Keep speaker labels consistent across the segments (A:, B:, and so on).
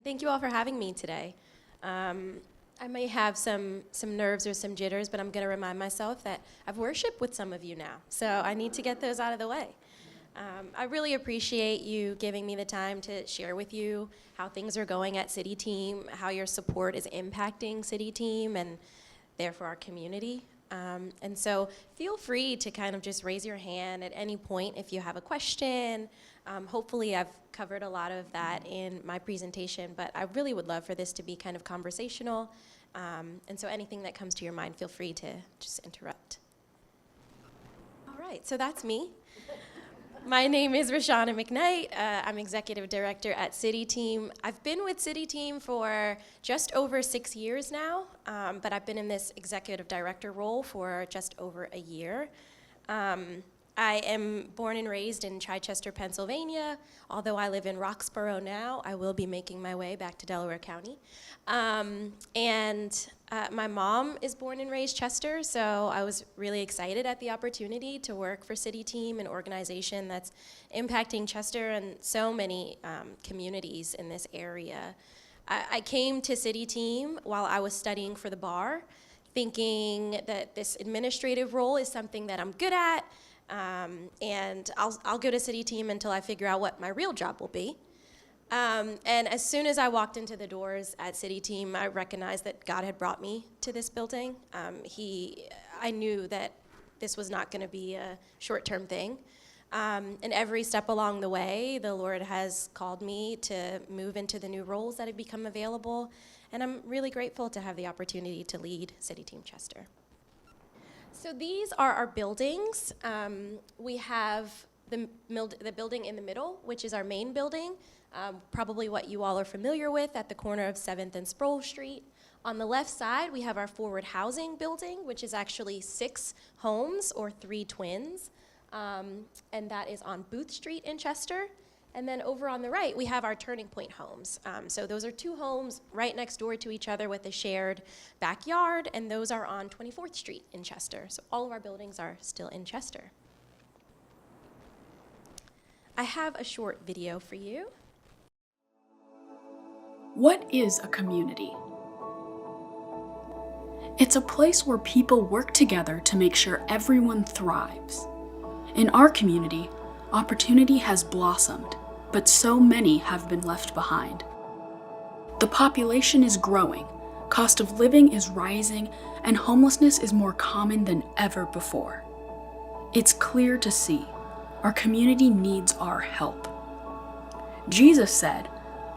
A: Thank you all for having me today. I may have some nerves or some jitters, but I'm going to remind myself that I've worshiped with some of you now, so I need to get those out of the way. I really appreciate you giving me the time to share with you how things are going at City Team, how your support is impacting City Team and therefore our community. And so feel free to kind of just raise your hand at any point if you have a question. Hopefully I've covered a lot of that in my presentation, but I really would love for this to be kind of conversational. And so anything that comes to your mind, feel free to just interrupt. All right, so that's me. My name is Richona McKinght. I'm Executive Director at City Team. I've been with City Team for just over 6 years now, but I've been in this Executive Director role for just over a year. I am born and raised in Chichester, Pennsylvania. Although I live in Roxborough now, I will be making my way back to Delaware County. My mom is born and raised Chester, so I was really excited at the opportunity to work for City Team, an organization that's impacting Chester and so many communities in this area. I came to City Team while I was studying for the bar, thinking that this administrative role is something that I'm good at, and I'll go to City Team until I figure out what my real job will be. And as soon as I walked into the doors at City Team, I recognized that God had brought me to this building. I knew that this was not going to be a short-term thing. And every step along the way, the Lord has called me to move into the new roles that have become available. And I'm really grateful to have the opportunity to lead City Team Chester. So these are our buildings. We have the building in the middle, which is our main building, probably what you all are familiar with at the corner of 7th and Sproul Street. On the left side, we have our forward housing building, which is actually 6 homes or 3 twins, and that is on Booth Street in Chester. And then over on the right, we have our Turning Point homes. So those are 2 homes right next door to each other with a shared backyard, and those are on 24th Street in Chester. So all of our buildings are still in Chester. I have a short video for you.
B: What is a community? It's a place where people work together to make sure everyone thrives. In our community, opportunity has blossomed, but so many have been left behind. The population is growing, cost of living is rising, and homelessness is more common than ever before. It's clear to see our community needs our help. Jesus said,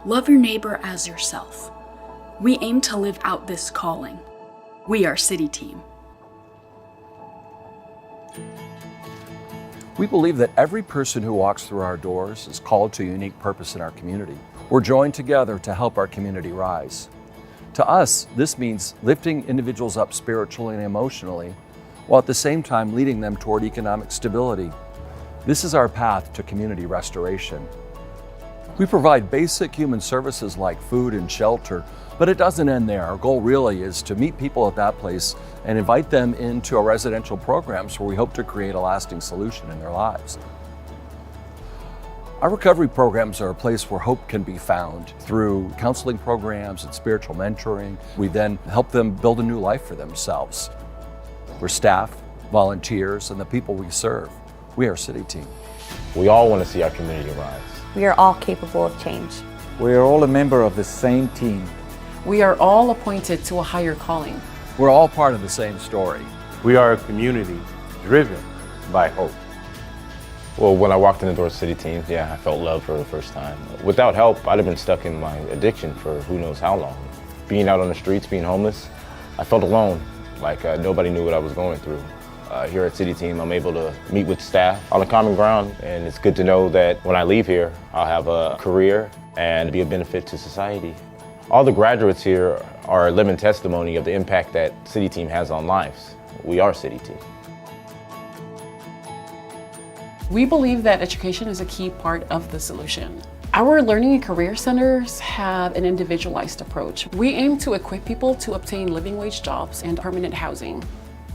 B: "Love your neighbor as yourself." We aim to live out this calling. We are City Team.
C: We believe that every person who walks through our doors is called to a unique purpose in our community. We're joined together to help our community rise. To us, this means lifting individuals up spiritually and emotionally, while at the same time leading them toward economic stability. This is our path to community restoration. We provide basic human services like food and shelter, but it doesn't end there. Our goal really is to meet people at that place and invite them into our residential programs where we hope to create a lasting solution in their lives. Our recovery programs are a place where hope can be found through counseling programs and spiritual mentoring. We then help them build a new life for themselves. We're staff, volunteers, and the people we serve. We are City Team.
D: We all want to see our community rise.
E: We are all capable of change.
F: We are all a member of the same team.
G: We are all appointed to a higher calling.
C: We're all part of the same story.
D: We are a community driven by hope. Well, when I walked in the door of City Team, I felt love for the first time. Without help, I'd have been stuck in my addiction for who knows how long. Being out on the streets, being homeless, I felt alone, like nobody knew what I was going through. Here at City Team, I'm able to meet with staff on a common ground, and it's good to know that when I leave here, I'll have a career and be a benefit to society. All the graduates here are a living testimony of the impact that City Team has on lives. We are City Team.
G: We believe that education is a key part of the solution. Our learning and career centers have an individualized approach. We aim to equip people to obtain living wage jobs and permanent housing.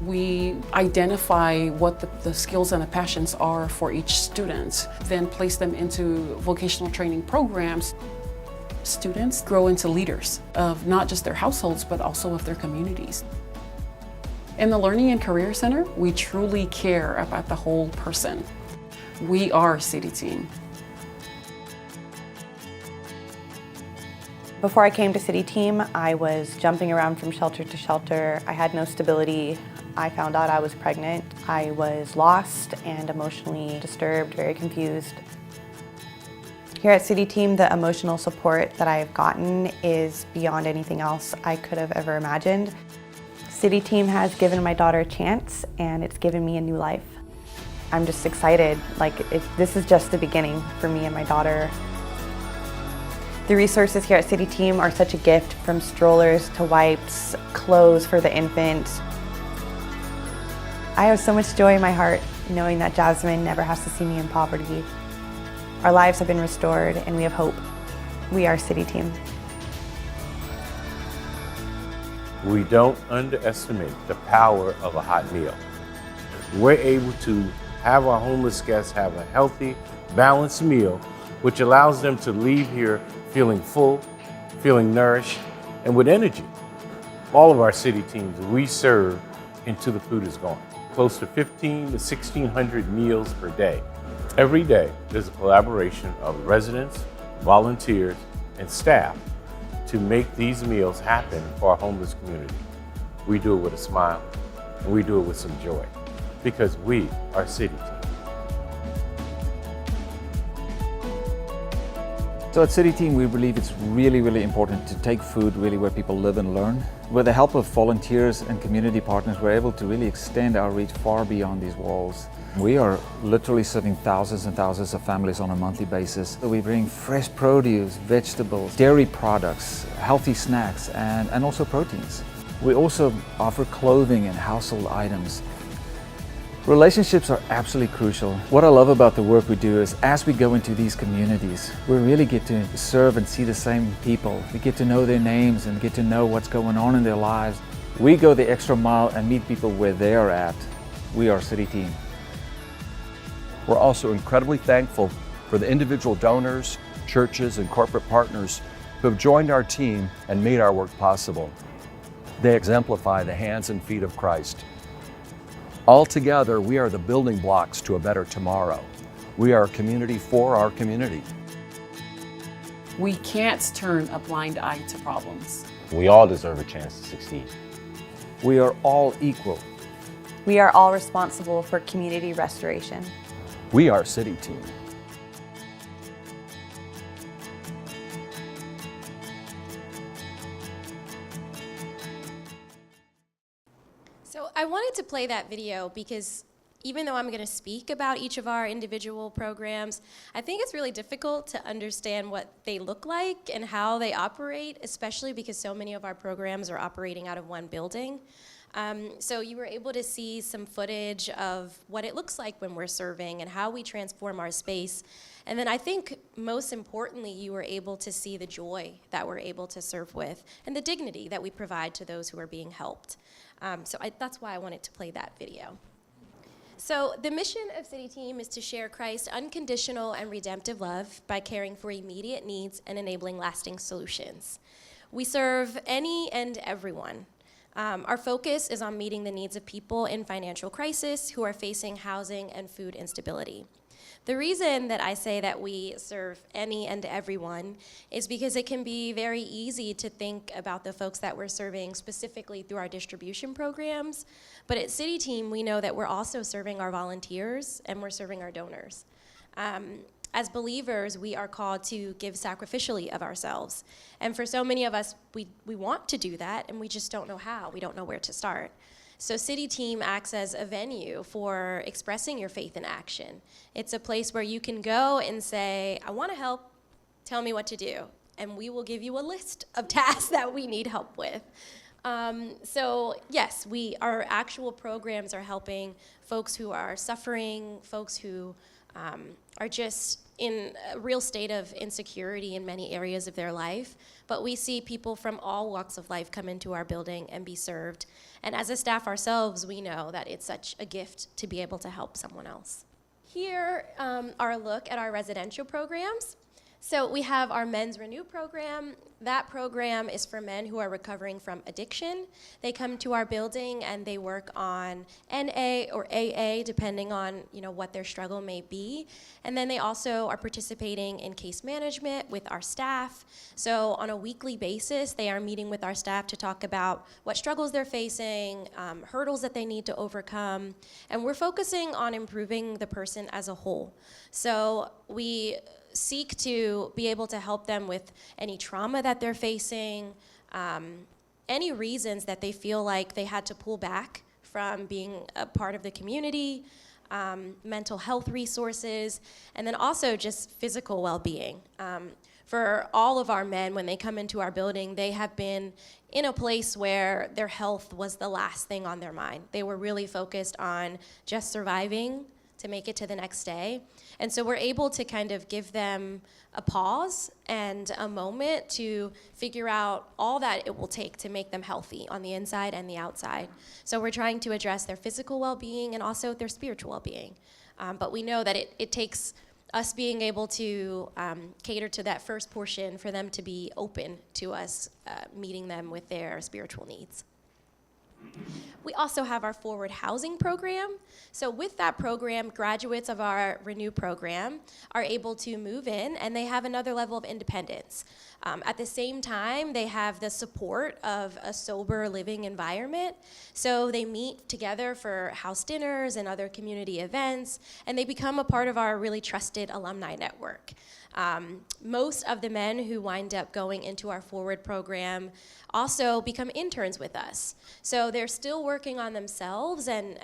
G: We identify what the skills and the passions are for each student, then place them into vocational training programs. students grow into leaders of not just their households, but also of their communities. In the Learning and Career Center, we truly care about the whole person. We are City Team.
E: Before I came to City Team, I was jumping around from shelter to shelter. I had no stability. I found out I was pregnant. I was lost and emotionally disturbed, very confused. Here at City Team, the emotional support that I've gotten is beyond anything else I could have ever imagined. City Team has given my daughter a chance, and it's given me a new life. I'm just excited, this is just the beginning for me and my daughter. The resources here at City Team are such a gift, from strollers to wipes, clothes for the infant. I have so much joy in my heart knowing that Jasmine never has to see me in poverty. Our lives have been restored and we have hope. We are City Team.
H: We don't underestimate the power of a hot meal. We're able to have our homeless guests have a healthy, balanced meal, which allows them to leave here feeling full, feeling nourished, and with energy. All of our city teams, we serve until the food is gone. Close to 1,500 to 1,600 meals per day. Every day, there's a collaboration of residents, volunteers, and staff to make these meals happen for our homeless community. We do it with a smile, and we do it with some joy, because we are City Team.
F: So at City Team, we believe it's really important to take food really where people live and learn. With the help of volunteers and community partners, we're able to really extend our reach far beyond these walls. We are literally serving thousands and thousands of families on a monthly basis. So we bring fresh produce, vegetables, dairy products, healthy snacks, and also proteins. We also offer clothing and household items. Relationships are absolutely crucial. What I love about the work we do is as we go into these communities, we really get to serve and see the same people. We get to know their names and get to know what's going on in their lives. We go the extra mile and meet people where they are at. We are City Team.
C: We're also incredibly thankful for the individual donors, churches, and corporate partners who have joined our team and made our work possible. They exemplify the hands and feet of Christ. Altogether, we are the building blocks to a better tomorrow. We are a community for our community.
G: We can't turn a blind eye to problems.
D: We all deserve a chance to succeed.
F: We are all equal.
E: We are all responsible for community restoration.
C: We are City Team.
A: So I wanted to play that video because even though I'm going to speak about each of our individual programs, I think it's really difficult to understand what they look like and how they operate, especially because so many of our programs are operating out of one building. So you were able to see some footage of what it looks like when we're serving and how we transform our space. And then I think most importantly, you were able to see the joy that we're able to serve with and the dignity that we provide to those who are being helped. That's why I wanted to play that video. So the mission of City Team is to share Christ's unconditional and redemptive love by caring for immediate needs and enabling lasting solutions. We serve any and everyone. Our focus is on meeting the needs of people in financial crisis who are facing housing and food instability. The reason that I say that we serve any and everyone is because it can be very easy to think about the folks that we're serving specifically through our distribution programs. But at City Team, we know that we're also serving our volunteers and we're serving our donors. As believers, we are called to give sacrificially of ourselves. And for so many of us, we want to do that, and we just don't know how. We don't know where to start. So City Team acts as a venue for expressing your faith in action. It's a place where you can go and say, I want to help, tell me what to do. And we will give you a list of tasks that we need help with. So yes, our actual programs are helping folks who are suffering, folks who are just in a real state of insecurity in many areas of their life. But we see people from all walks of life come into our building and be served. And as a staff ourselves, we know that it's such a gift to be able to help someone else. Here are a look at our residential programs. So we have our Men's Renew program. That program is for men who are recovering from addiction. They come to our building and they work on NA or AA, depending on what their struggle may be. And then they also are participating in case management with our staff. So on a weekly basis, they are meeting with our staff to talk about what struggles they're facing, hurdles that they need to overcome. And we're focusing on improving the person as a whole. So we seek to be able to help them with any trauma that they're facing, any reasons that they feel like they had to pull back from being a part of the community, mental health resources, and then also just physical well-being. For all of our men, when they come into our building, they have been in a place where their health was the last thing on their mind. They were really focused on just surviving to make it to the next day. And so we're able to kind of give them a pause and a moment to figure out all that it will take to make them healthy on the inside and the outside. So we're trying to address their physical well-being and also their spiritual well-being. But we know that it takes us being able to cater to that first portion for them to be open to us meeting them with their spiritual needs. We also have our Forward Housing program. So with that program, graduates of our Renew program are able to move in and they have another level of independence. At the same time, they have the support of a sober living environment. So they meet together for house dinners and other community events, and they become a part of our really trusted alumni network. Most of the men who wind up going into our Forward program also become interns with us. So they're still working on themselves and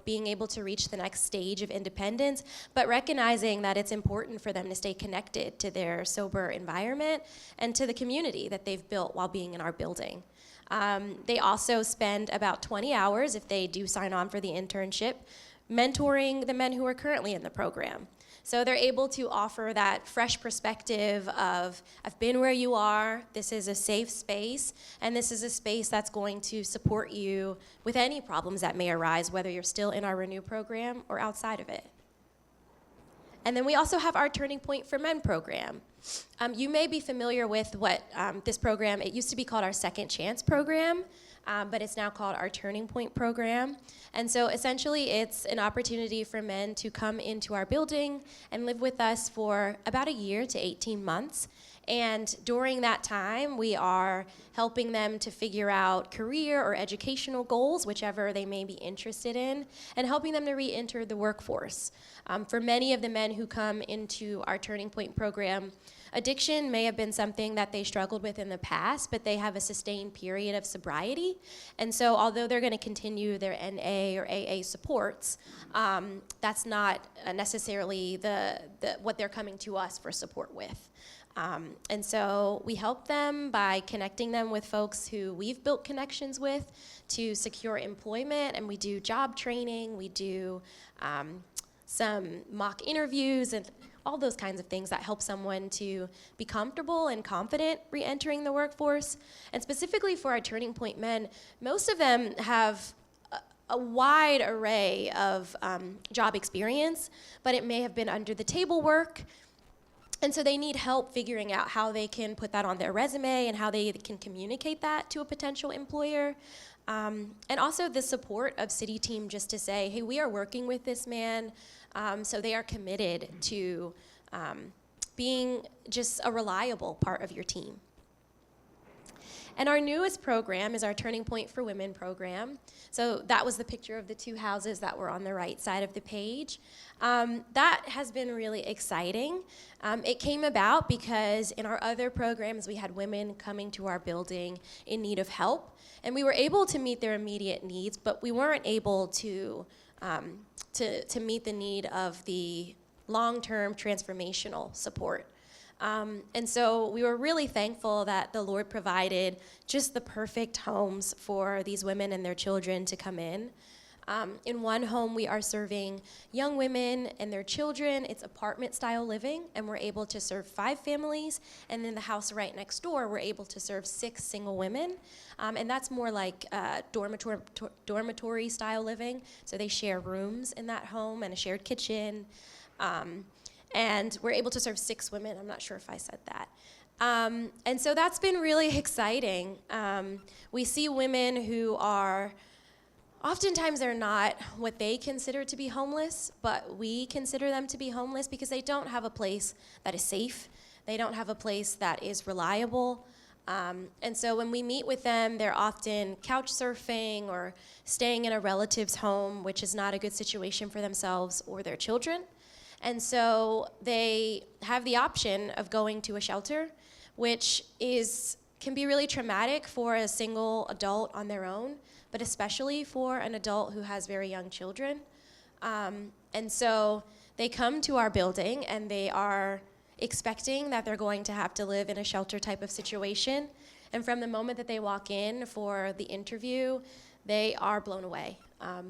A: being able to reach the next stage of independence, but recognizing that it's important for them to stay connected to their sober environment and to the community that they've built while being in our building. They also spend about 20 hours, if they do sign on for the internship, mentoring the men who are currently in the program. So they're able to offer that fresh perspective of, I've been where you are, this is a safe space, and this is a space that's going to support you with any problems that may arise, whether you're still in our Renew program or outside of it. And then we also have our Turning Point for Men program. You may be familiar with what this program, it used to be called our Second Chance program, but it's now called our Turning Point program. And so essentially it's an opportunity for men to come into our building and live with us for about a year to 18 months. And during that time, we are helping them to figure out career or educational goals, whichever they may be interested in, and helping them to re-enter the workforce. For many of the men who come into our Turning Point program, addiction may have been something that they struggled with in the past, but they have a sustained period of sobriety. And so although they're going to continue their NA or AA supports, that's not necessarily what they're coming to us for support with. And so we help them by connecting them with folks who we've built connections with to secure employment, and we do job training, we do some mock interviews and all those kinds of things that help someone to be comfortable and confident re-entering the workforce. And specifically for our Turning Point men, most of them have a wide array of job experience, but it may have been under the table work. And so they need help figuring out how they can put that on their resume and how they can communicate that to a potential employer. And also the support of City Team just to say, hey, we are working with this man, so they are committed to being just a reliable part of your team. And our newest program is our Turning Point for Women program. So that was the picture of the two houses that were on the right side of the page. That has been really exciting. It came about because in our other programs, we had women coming to our building in need of help. And we were able to meet their immediate needs, but we weren't able to meet the need of the long-term transformational support. And so we were really thankful that the Lord provided just the perfect homes for these women and their children to come in. In one home, we are serving young women and their children. It's apartment-style living, and we're able to serve 5 families. And in the house right next door, we're able to serve 6 single women. And that's more like dormitory-style living. So they share rooms in that home and a shared kitchen. and we're able to serve 6 women. I'm not sure if I said that. And so that's been really exciting. We see women who are, oftentimes they're not what they consider to be homeless, but we consider them to be homeless because they don't have a place that is safe. They don't have a place that is reliable. And so when we meet with them, they're often couch surfing or staying in a relative's home, which is not a good situation for themselves or their children. And so they have the option of going to a shelter, which can be really traumatic for a single adult on their own, but especially for an adult who has very young children. And so they come to our building and they are expecting that they're going to have to live in a shelter type of situation. And from the moment that they walk in for the interview, they are blown away.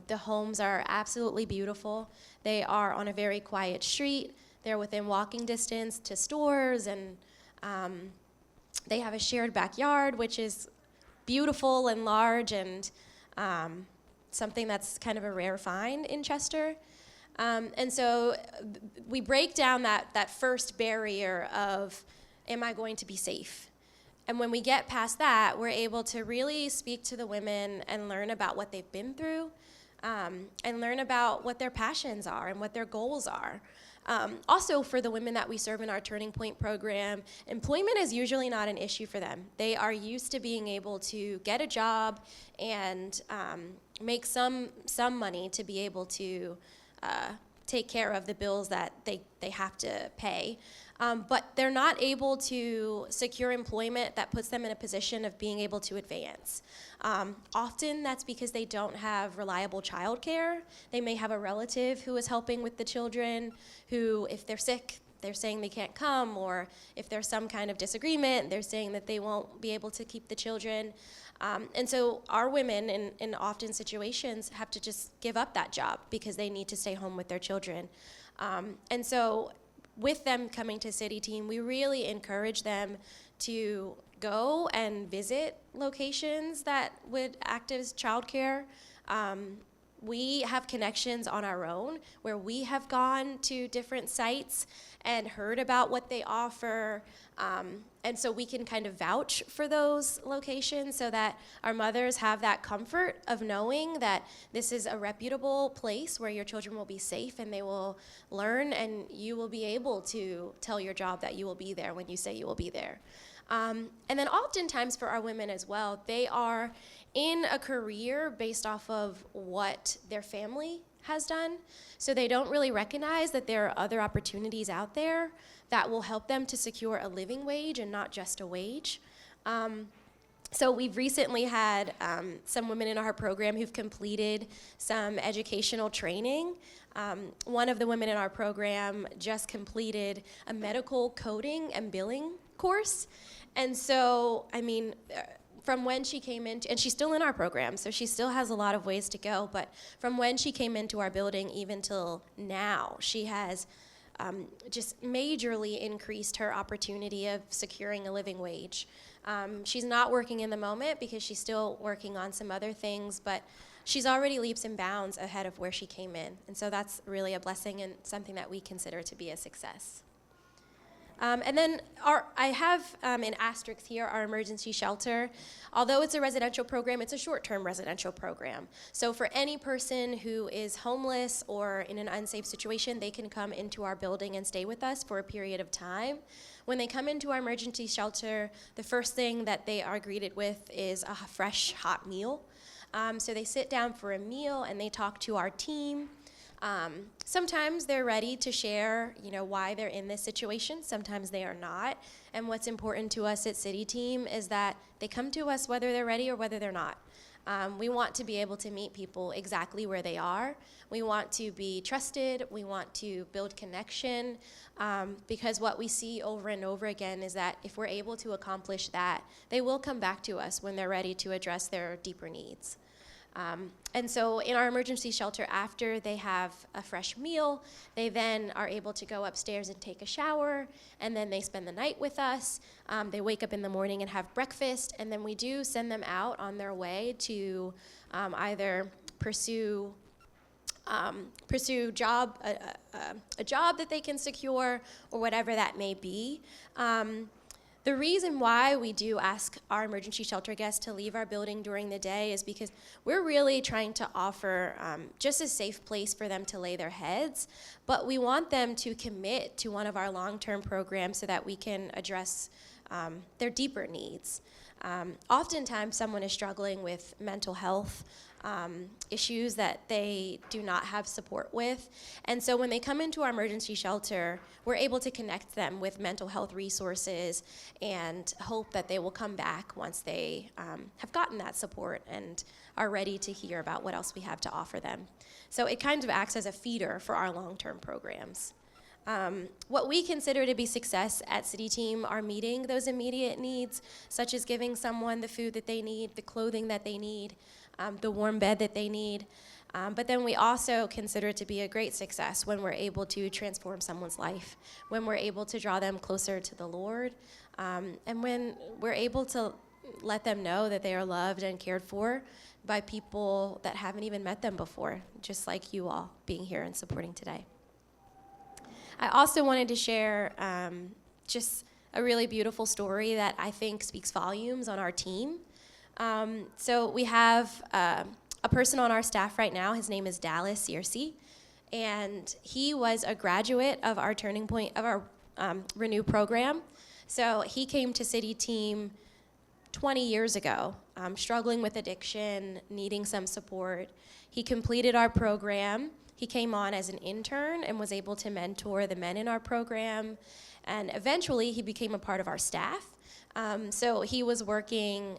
A: The homes are absolutely beautiful. They are on a very quiet street. They're within walking distance to stores, and they have a shared backyard, which is beautiful and large, and something that's kind of a rare find in Chester. And so we break down that first barrier of, am I going to be safe? And when we get past that, we're able to really speak to the women and learn about what they've been through, and learn about what their passions are and what their goals are. Also, for the women that we serve in our Turning Point program, employment is usually not an issue for them. They are used to being able to get a job and make some money to be able to take care of the bills that they have to pay. But they're not able to secure employment that puts them in a position of being able to advance. Often that's because they don't have reliable childcare. They may have a relative who is helping with the children, who, if they're sick, they're saying they can't come, or if there's some kind of disagreement, they're saying that they won't be able to keep the children. And so our women in often situations have to just give up that job because they need to stay home with their children. And so with them coming to City Team, we really encourage them to go and visit locations that would act as childcare. We have connections on our own where we have gone to different sites and heard about what they offer. And so we can kind of vouch for those locations so that our mothers have that comfort of knowing that this is a reputable place where your children will be safe and they will learn, and you will be able to tell your job that you will be there when you say you will be there. And then oftentimes for our women as well, they are in a career based off of what their family has done. So they don't really recognize that there are other opportunities out there that will help them to secure a living wage and not just a wage. So we've recently had some women in our program who've completed some educational training. One of the women in our program just completed a medical coding and billing course. And so, I mean, from when she came in, and she's still in our program, so she still has a lot of ways to go, but from when she came into our building even till now, she has just majorly increased her opportunity of securing a living wage. She's not working in the moment because she's still working on some other things, but she's already leaps and bounds ahead of where she came in. And so that's really a blessing and something that we consider to be a success. And then I have in asterisks here our emergency shelter. Although it's a residential program, it's a short-term residential program. So for any person who is homeless or in an unsafe situation, they can come into our building and stay with us for a period of time. When they come into our emergency shelter, the first thing that they are greeted with is a fresh, hot meal. So they sit down for a meal and they talk to our team. Sometimes they're ready to share, why they're in this situation. Sometimes they are not. And what's important to us at City Team is that they come to us whether they're ready or whether they're not. We want to be able to meet people exactly where they are. We want to be trusted. We want to build connection, because what we see over and over again is that if we're able to accomplish that, they will come back to us when they're ready to address their deeper needs. And so in our emergency shelter, after they have a fresh meal, they then are able to go upstairs and take a shower, and then they spend the night with us. They wake up in the morning and have breakfast, and then we do send them out on their way to either pursue pursue a job that they can secure, or whatever that may be. The reason why we do ask our emergency shelter guests to leave our building during the day is because we're really trying to offer just a safe place for them to lay their heads, but we want them to commit to one of our long-term programs so that we can address their deeper needs. Oftentimes, someone is struggling with mental health issues that they do not have support with. And so when they come into our emergency shelter, we're able to connect them with mental health resources and hope that they will come back once they have gotten that support and are ready to hear about what else we have to offer them. So it kind of acts as a feeder for our long-term programs. What we consider to be success at City Team are meeting those immediate needs, such as giving someone the food that they need, the clothing that they need, the warm bed that they need. But then we also consider it to be a great success when we're able to transform someone's life, when we're able to draw them closer to the Lord, and when we're able to let them know that they are loved and cared for by people that haven't even met them before, just like you all being here and supporting today. I also wanted to share just a really beautiful story that I think speaks volumes on our team. So we have a person on our staff right now. His name is Dallas Searcy, and he was a graduate of our Turning Point, of our Renew program. So he came to City Team 20 years ago, struggling with addiction, needing some support. He completed our program. He came on as an intern and was able to mentor the men in our program, and eventually he became a part of our staff. So he was working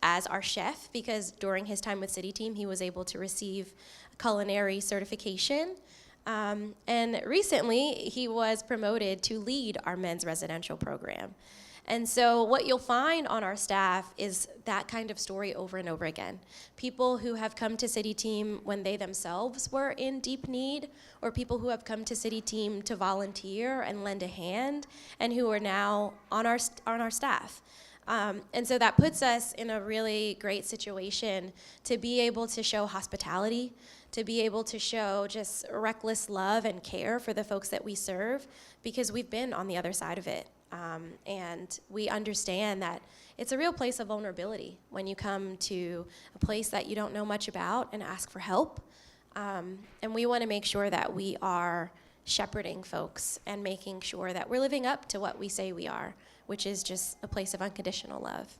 A: as our chef because during his time with City Team, he was able to receive culinary certification. And recently, he was promoted to lead our men's residential program. And so what you'll find on our staff is that kind of story over and over again. People who have come to City Team when they themselves were in deep need, or people who have come to City Team to volunteer and lend a hand, and who are now on our staff. And so that puts us in a really great situation to be able to show hospitality, to be able to show just reckless love and care for the folks that we serve, because we've been on the other side of it. And we understand that it's a real place of vulnerability when you come to a place that you don't know much about and ask for help. And we want to make sure that we are shepherding folks and making sure that we're living up to what we say we are, which is just a place of unconditional love.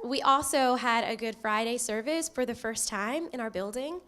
A: We also had a Good Friday service for the first time in our building.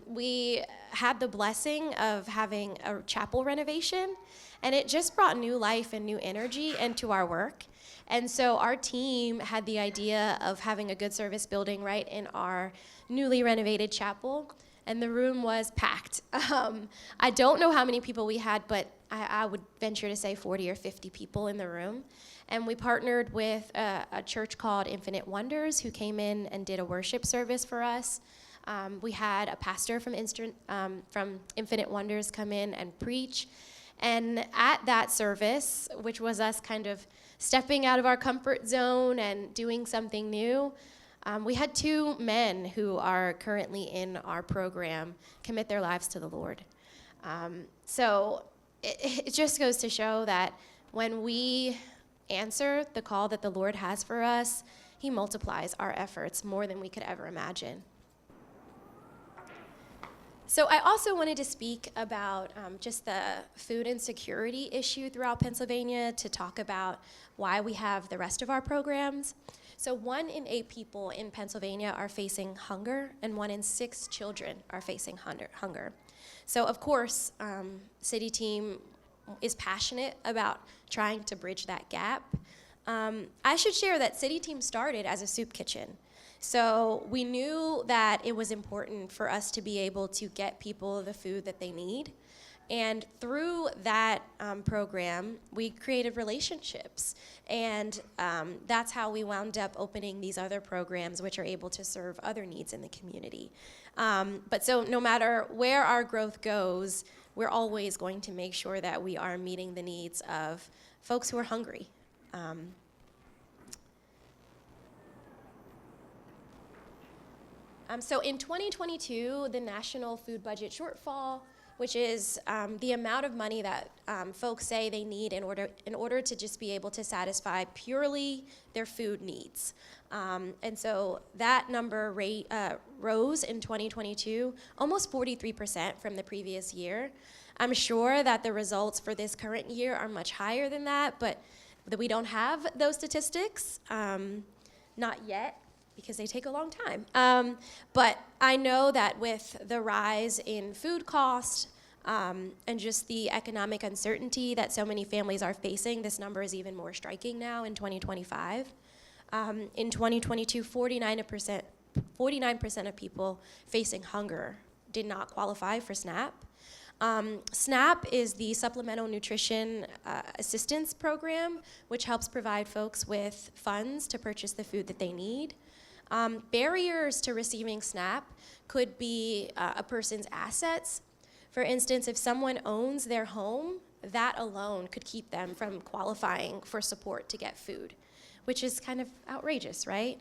A: We had the blessing of having a chapel renovation, and it just brought new life and new energy into our work. And so our team had the idea of having a good service building right in our newly renovated chapel, and the room was packed. I don't know how many people we had, but I would venture to say 40 or 50 people in the room. And we partnered with a church called Infinite Wonders, who came in and did a worship service for us. We had a pastor from Infinite Wonders come in and preach. And at that service, which was us kind of stepping out of our comfort zone and doing something new, we had two men who are currently in our program commit their lives to the Lord. So it just goes to show that when we answer the call that the Lord has for us, He multiplies our efforts more than we could ever imagine. So I also wanted to speak about just the food insecurity issue throughout Pennsylvania, to talk about why we have the rest of our programs. So 1 in 8 people in Pennsylvania are facing hunger, and 1 in 6 children are facing hunger. So of course, City Team is passionate about trying to bridge that gap. I should share that City Team started as a soup kitchen. So we knew that it was important for us to be able to get people the food that they need. And through that program, we created relationships. And that's how we wound up opening these other programs, which are able to serve other needs in the community. But so no matter where our growth goes, we're always going to make sure that we are meeting the needs of folks who are hungry. So in 2022, the national food budget shortfall, which is the amount of money that folks say they need in order to just be able to satisfy purely their food needs. And so that number rose in 2022, almost 43% from the previous year. I'm sure that the results for this current year are much higher than that, but we don't have those statistics, not yet, because they take a long time. But I know that with the rise in food cost and just the economic uncertainty that so many families are facing, this number is even more striking now in 2025. In 2022, 49% of people facing hunger did not qualify for SNAP. SNAP is the Supplemental Nutrition Assistance Program, which helps provide folks with funds to purchase the food that they need. Barriers to receiving SNAP could be a person's assets. For instance, if someone owns their home, that alone could keep them from qualifying for support to get food, which is kind of outrageous, right?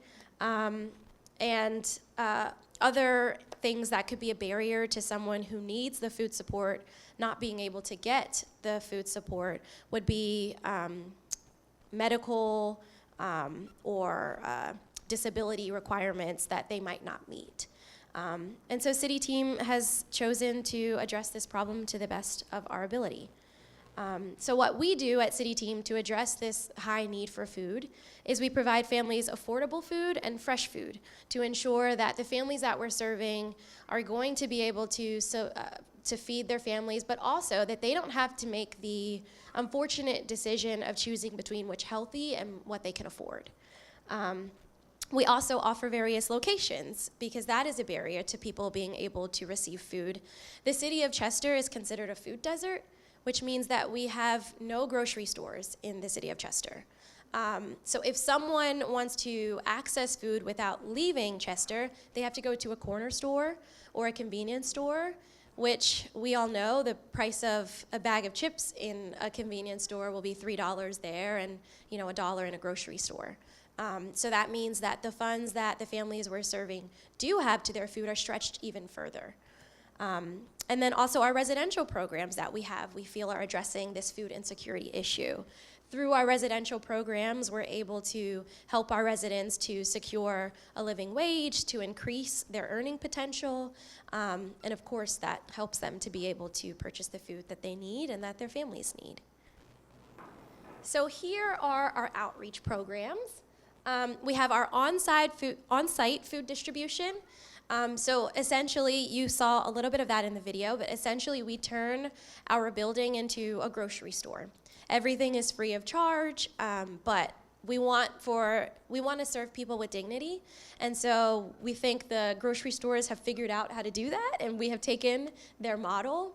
A: And other things that could be a barrier to someone who needs the food support not being able to get the food support would be medical or disability requirements that they might not meet. And so City Team has chosen to address this problem to the best of our ability. So what we do at City Team to address this high need for food is we provide families affordable food and fresh food to ensure that the families that we're serving are going to be able to feed their families, but also that they don't have to make the unfortunate decision of choosing between what's healthy and what they can afford. We also offer various locations because that is a barrier to people being able to receive food. The city of Chester is considered a food desert, which means that we have no grocery stores in the city of Chester. So if someone wants to access food without leaving Chester, they have to go to a corner store or a convenience store, which we all know the price of a bag of chips in a convenience store will be $3 there and $1 in a grocery store. So that means that the funds that the families we're serving do have to their food are stretched even further. And then also our residential programs that we feel are addressing this food insecurity issue. Through our residential programs, we're able to help our residents to secure a living wage, to increase their earning potential, and of course that helps them to be able to purchase the food that they need and that their families need. So here are our outreach programs. We have our on-site food distribution. So essentially, you saw a little bit of that in the video, but essentially we turn our building into a grocery store. Everything is free of charge, but we want to serve people with dignity, and so we think the grocery stores have figured out how to do that, and we have taken their model.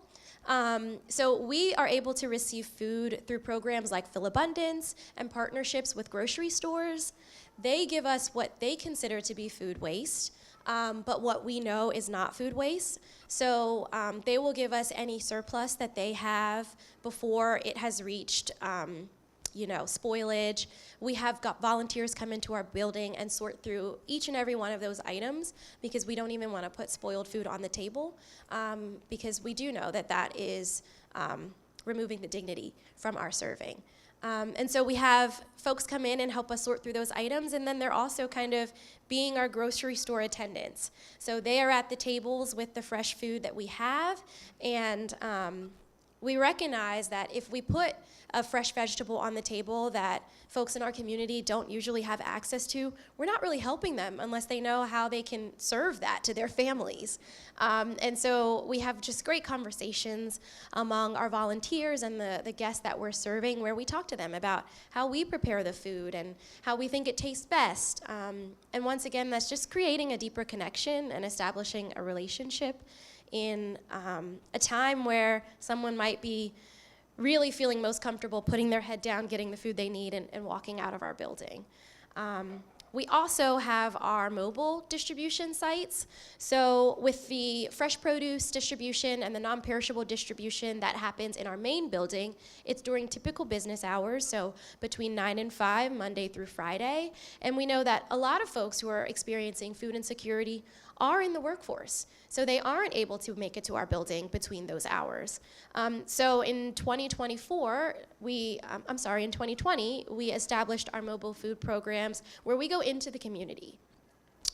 A: So we are able to receive food through programs like Philabundance and partnerships with grocery stores. They give us what they consider to be food waste, but what we know is not food waste. So they will give us any surplus that they have before it has reached spoilage. We have got volunteers come into our building and sort through each and every one of those items because we don't even want to put spoiled food on the table because we do know that that is removing the dignity from our serving. And so we have folks come in and help us sort through those items, and then they're also kind of being our grocery store attendants. So they are at the tables with the fresh food that we have, and we recognize that if we put a fresh vegetable on the table that folks in our community don't usually have access to, we're not really helping them unless they know how they can serve that to their families. And so we have just great conversations among our volunteers and the guests that we're serving where we talk to them about how we prepare the food and how we think it tastes best. And once again, that's just creating a deeper connection and establishing a relationship in a time where someone might be really feeling most comfortable putting their head down, getting the food they need, and walking out of our building. We also have our mobile distribution sites. So with the fresh produce distribution and the non-perishable distribution that happens in our main building, it's during typical business hours, so between 9 and 5, Monday through Friday. And we know that a lot of folks who are experiencing food insecurity are in the workforce, so they aren't able to make it to our building between those hours. So in 2020, we established our mobile food programs where we go into the community.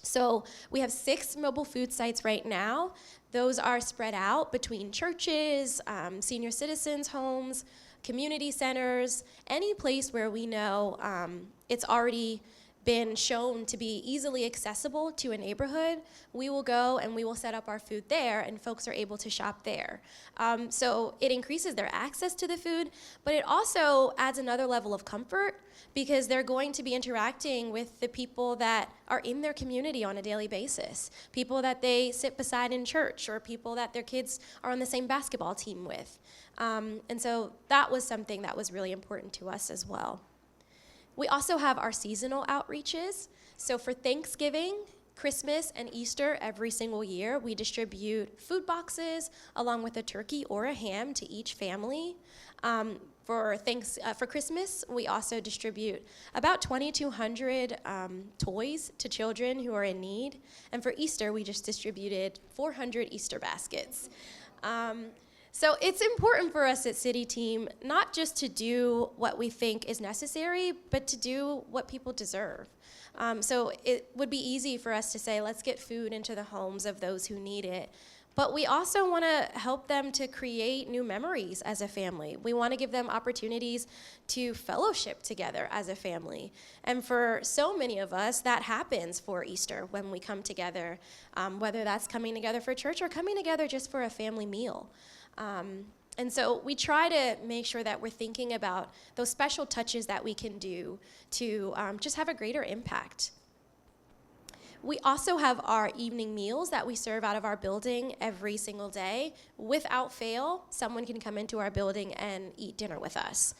A: So we have 6 mobile food sites right now. Those are spread out between churches, senior citizens' homes, community centers, any place where we know it's already been shown to be easily accessible to a neighborhood. We will go and we will set up our food there, and folks are able to shop there. So it increases their access to the food, but it also adds another level of comfort because they're going to be interacting with the people that are in their community on a daily basis, people that they sit beside in church, or people that their kids are on the same basketball team with. And so that was something that was really important to us as well. We also have our seasonal outreaches. So for Thanksgiving, Christmas, and Easter every single year, we distribute food boxes along with a turkey or a ham to each family. For Christmas, we also distribute about 2,200 toys to children who are in need. And for Easter, we just distributed 400 Easter baskets. So it's important for us at City Team not just to do what we think is necessary, but to do what people deserve. So it would be easy for us to say, let's get food into the homes of those who need it. But we also want to help them to create new memories as a family. We want to give them opportunities to fellowship together as a family. And for so many of us, that happens for Easter when we come together, whether that's coming together for church or coming together just for a family meal. And so we try to make sure that we're thinking about those special touches that we can do to just have a greater impact. We also have our evening meals that we serve out of our building every single day. Without fail, someone can come into our building and eat dinner with us.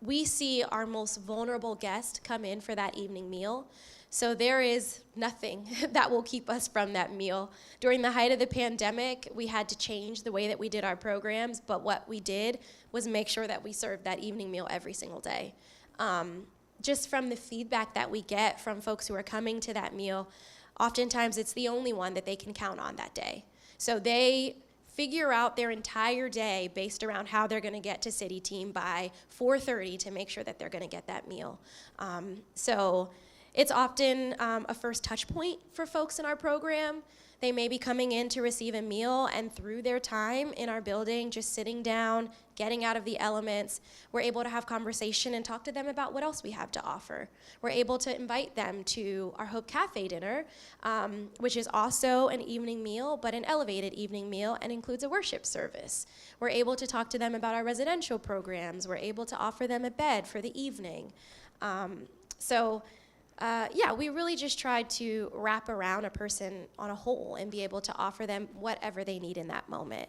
A: We see our most vulnerable guest come in for that evening meal. So there is nothing that will keep us from that meal. During the height of the pandemic, we had to change the way that we did our programs, but what we did was make sure that we served that evening meal every single day. Just from the feedback that we get from folks who are coming to that meal, oftentimes it's the only one that they can count on that day. So they figure out their entire day based around how they're going to get to City Team by 4:30 to make sure that they're going to get that meal. So it's often a first touch point for folks in our program. They may be coming in to receive a meal, and through their time in our building, just sitting down, getting out of the elements, we're able to have conversation and talk to them about what else we have to offer. We're able to invite them to our Hope Cafe dinner, which is also an evening meal, but an elevated evening meal, and includes a worship service. We're able to talk to them about our residential programs. We're able to offer them a bed for the evening. We really just try to wrap around a person on a whole and be able to offer them whatever they need in that moment.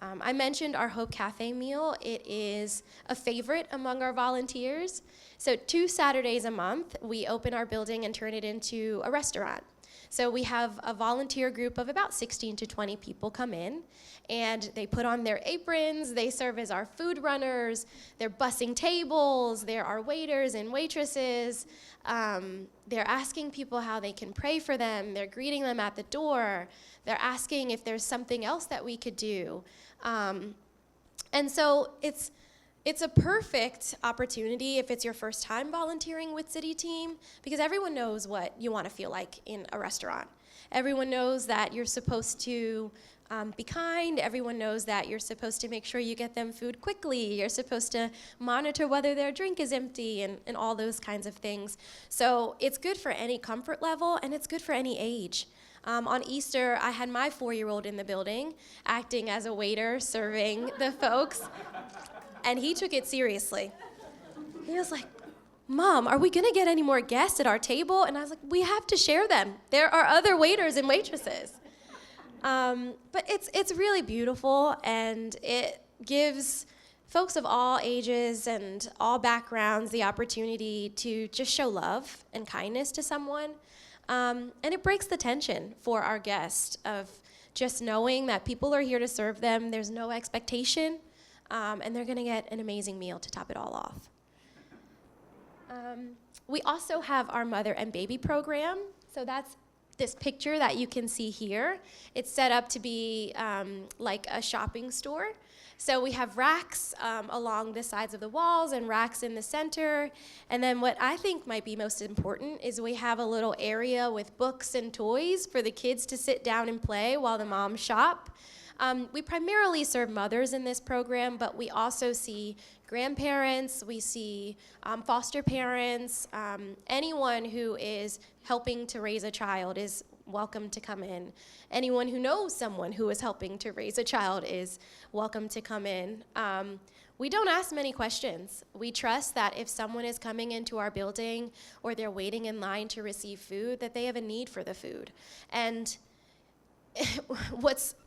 A: I mentioned our Hope Cafe meal. It is a favorite among our volunteers. So 2 Saturdays a month, we open our building and turn it into a restaurant. So we have a volunteer group of about 16 to 20 people come in, and they put on their aprons, they serve as our food runners, they're bussing tables, they're our waiters and waitresses, they're asking people how they can pray for them, they're greeting them at the door, they're asking if there's something else that we could do. And so it's a perfect opportunity if it's your first time volunteering with City Team, because everyone knows what you want to feel like in a restaurant. Everyone knows that you're supposed to be kind. Everyone knows that you're supposed to make sure you get them food quickly. You're supposed to monitor whether their drink is empty and all those kinds of things. So it's good for any comfort level, and it's good for any age. On Easter, I had my 4-year-old in the building acting as a waiter, serving the folks. And he took it seriously. He was like, "Mom, are we gonna get any more guests at our table?" And I was like, "We have to share them. There are other waiters and waitresses." But it's really beautiful, and it gives folks of all ages and all backgrounds the opportunity to just show love and kindness to someone. And it breaks the tension for our guests of just knowing that people are here to serve them, there's no expectation, and they're gonna get an amazing meal to top it all off. We also have our mother and baby program. So that's this picture that you can see here. It's set up to be like a shopping store. So we have racks along the sides of the walls and racks in the center. And then what I think might be most important is we have a little area with books and toys for the kids to sit down and play while the moms shop. We primarily serve mothers in this program, but we also see grandparents, we see foster parents, anyone who is helping to raise a child is welcome to come in. Anyone who knows someone who is helping to raise a child is welcome to come in. We don't ask many questions. We trust that if someone is coming into our building or they're waiting in line to receive food, that they have a need for the food. And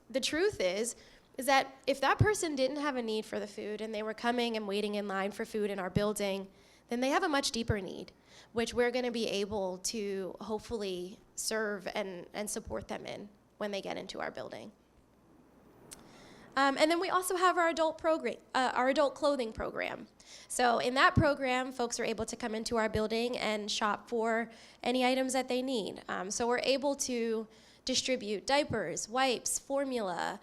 A: the truth is that if that person didn't have a need for the food and they were coming and waiting in line for food in our building, then they have a much deeper need, which we're going to be able to hopefully serve and support them in when they get into our building. And then we also have our adult clothing program. So in that program, folks are able to come into our building and shop for any items that they need. So we're able to distribute diapers, wipes, formula,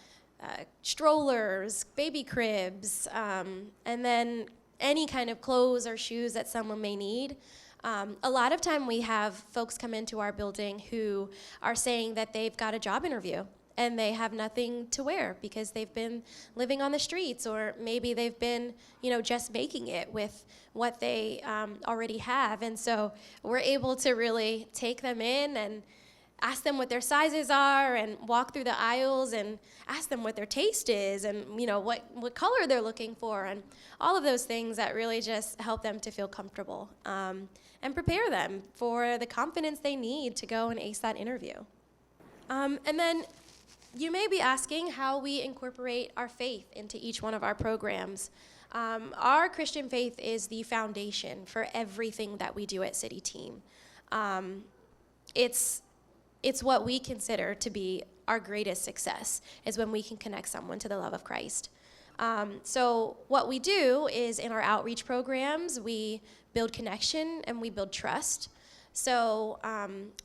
A: strollers, baby cribs, and then any kind of clothes or shoes that someone may need. A lot of time we have folks come into our building who are saying that they've got a job interview and they have nothing to wear because they've been living on the streets, or maybe they've been, just making it with what they already have. And so we're able to really take them in and ask them what their sizes are and walk through the aisles and ask them what their taste is and what color they're looking for, and all of those things that really just help them to feel comfortable and prepare them for the confidence they need to go and ace that interview. And then you may be asking how we incorporate our faith into each one of our programs. Our Christian faith is the foundation for everything that we do at City Team. It's what we consider to be our greatest success, is when we can connect someone to the love of Christ. So what we do is in our outreach programs, we build connection and we build trust. So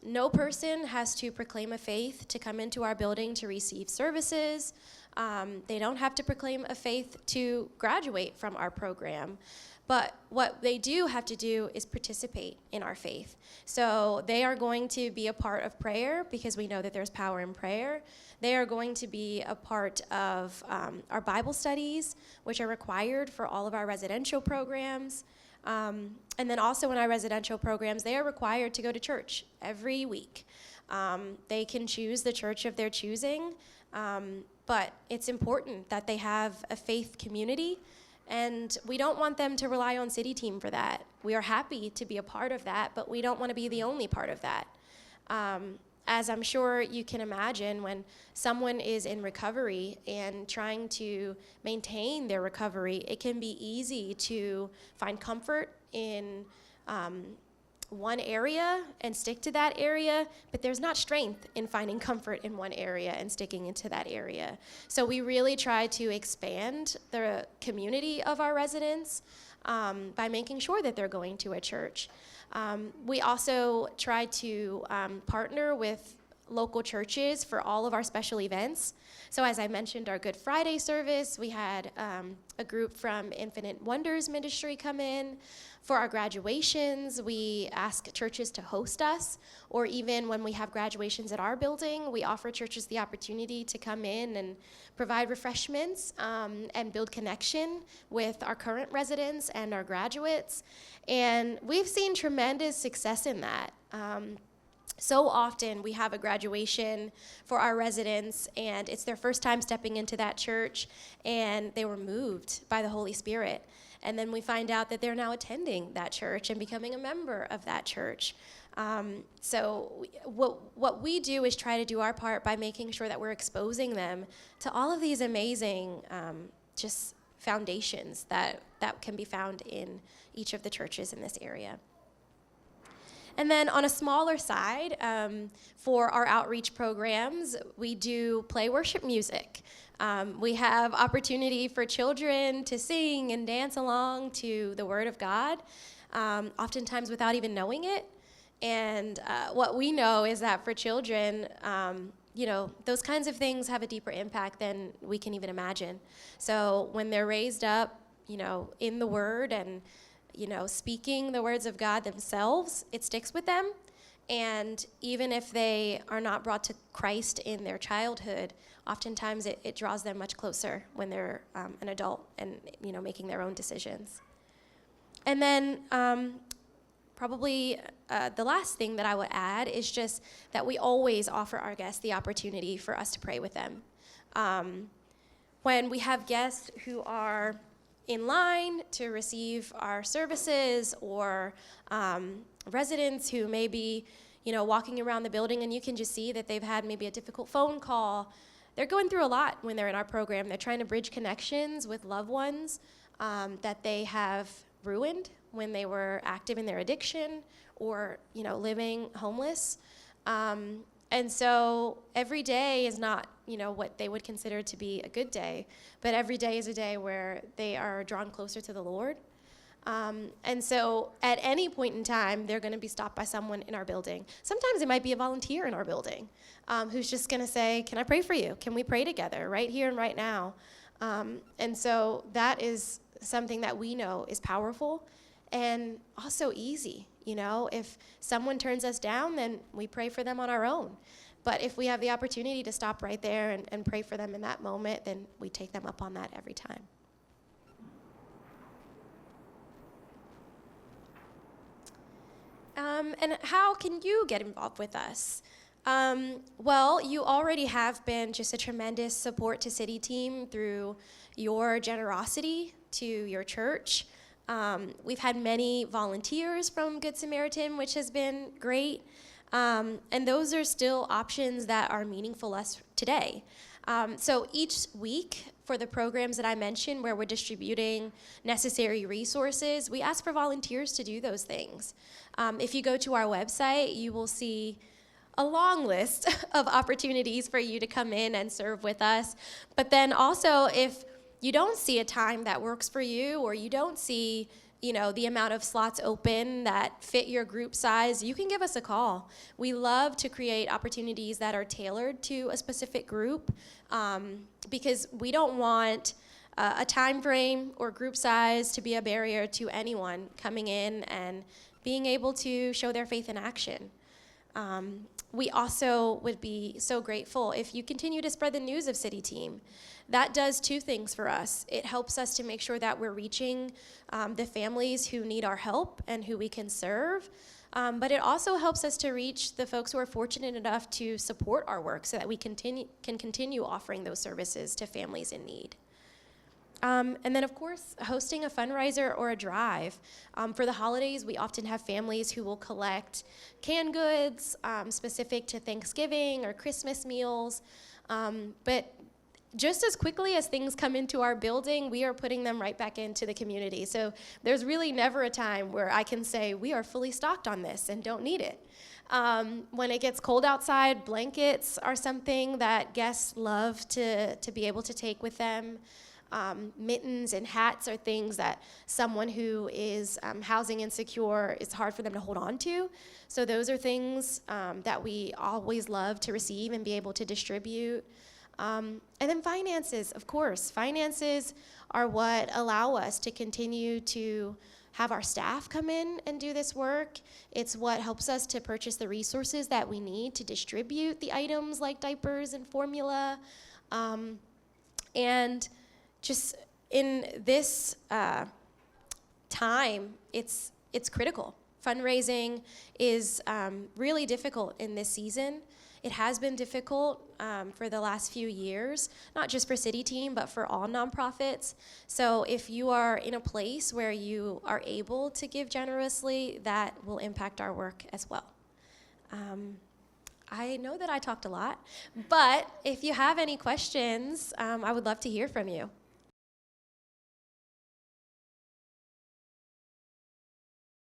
A: no person has to proclaim a faith to come into our building to receive services. They don't have to proclaim a faith to graduate from our program. But what they do have to do is participate in our faith. So they are going to be a part of prayer because we know that there's power in prayer. They are going to be a part of our Bible studies, which are required for all of our residential programs. And then also in our residential programs, they are required to go to church every week. They can choose the church of their choosing, but it's important that they have a faith community. And we don't want them to rely on City Team for that. We are happy to be a part of that, but we don't want to be the only part of that. As I'm sure you can imagine, when someone is in recovery and trying to maintain their recovery, it can be easy to find comfort in one area and stick to that area, but there's not strength in finding comfort in one area and sticking into that area. So we really try to expand the community of our residents by making sure that they're going to a church. We also try to partner with local churches for all of our special events. So as I mentioned, our Good Friday service, we had a group from Infinite Wonders Ministry come in. For our graduations, we ask churches to host us, or even when we have graduations at our building, we offer churches the opportunity to come in and provide refreshments and build connection with our current residents and our graduates. And we've seen tremendous success in that. So often we have a graduation for our residents and it's their first time stepping into that church and they were moved by the Holy Spirit. And then we find out that they're now attending that church and becoming a member of that church. So what we do is try to do our part by making sure that we're exposing them to all of these amazing just foundations that can be found in each of the churches in this area. And then on a smaller side, for our outreach programs, we do play worship music. We have opportunity for children to sing and dance along to the Word of God, oftentimes without even knowing it. And what we know is that for children, those kinds of things have a deeper impact than we can even imagine. So when they're raised up, in the Word and speaking the words of God themselves, it sticks with them. And even if they are not brought to Christ in their childhood, oftentimes it draws them much closer when they're an adult and, making their own decisions. And then probably the last thing that I would add is just that we always offer our guests the opportunity for us to pray with them. When we have guests who are in line to receive our services, or residents who may be, walking around the building, and you can just see that they've had maybe a difficult phone call. They're going through a lot when they're in our program. They're trying to bridge connections with loved ones that they have ruined when they were active in their addiction or, living homeless. And so every day is not, what they would consider to be a good day, but every day is a day where they are drawn closer to the Lord. And so at any point in time, they're going to be stopped by someone in our building. Sometimes it might be a volunteer in our building who's just going to say, can I pray for you? Can we pray together right here and right now? And so that is something that we know is powerful and also easy. If someone turns us down, then we pray for them on our own. But if we have the opportunity to stop right there and pray for them in that moment, then we take them up on that every time. And how can you get involved with us? Well, you already have been just a tremendous support to City Team through your generosity to your church. We've had many volunteers from Good Samaritan, which has been great. And those are still options that are meaningful to us today. So each week for the programs that I mentioned where we're distributing necessary resources, we ask for volunteers to do those things. If you go to our website, you will see a long list of opportunities for you to come in and serve with us. But then also, if you don't see a time that works for you, or you don't see, the amount of slots open that fit your group size, you can give us a call. We love to create opportunities that are tailored to a specific group because we don't want a time frame or group size to be a barrier to anyone coming in and being able to show their faith in action. We also would be so grateful if you continue to spread the news of City Team. That does two things for us. It helps us to make sure that we're reaching the families who need our help and who we can serve. But it also helps us to reach the folks who are fortunate enough to support our work so that we can continue offering those services to families in need. And then, of course, hosting a fundraiser or a drive. For the holidays, we often have families who will collect canned goods specific to Thanksgiving or Christmas meals. But just as quickly as things come into our building, we are putting them right back into the community. So there's really never a time where I can say we are fully stocked on this and don't need it. When it gets cold outside, blankets are something that guests love to be able to take with them. Mittens and hats are things that someone who is housing insecure, it's hard for them to hold on to. So those are things that we always love to receive and be able to distribute. And then finances, of course. Finances are what allow us to continue to have our staff come in and do this work. It's what helps us to purchase the resources that we need to distribute the items like diapers and formula. And just in this time, it's critical. Fundraising is really difficult in this season. It has been difficult for the last few years, not just for City Team, but for all nonprofits. So if you are in a place where you are able to give generously, that will impact our work as well. I know that I talked a lot, but if you have any questions, I would love to hear from you.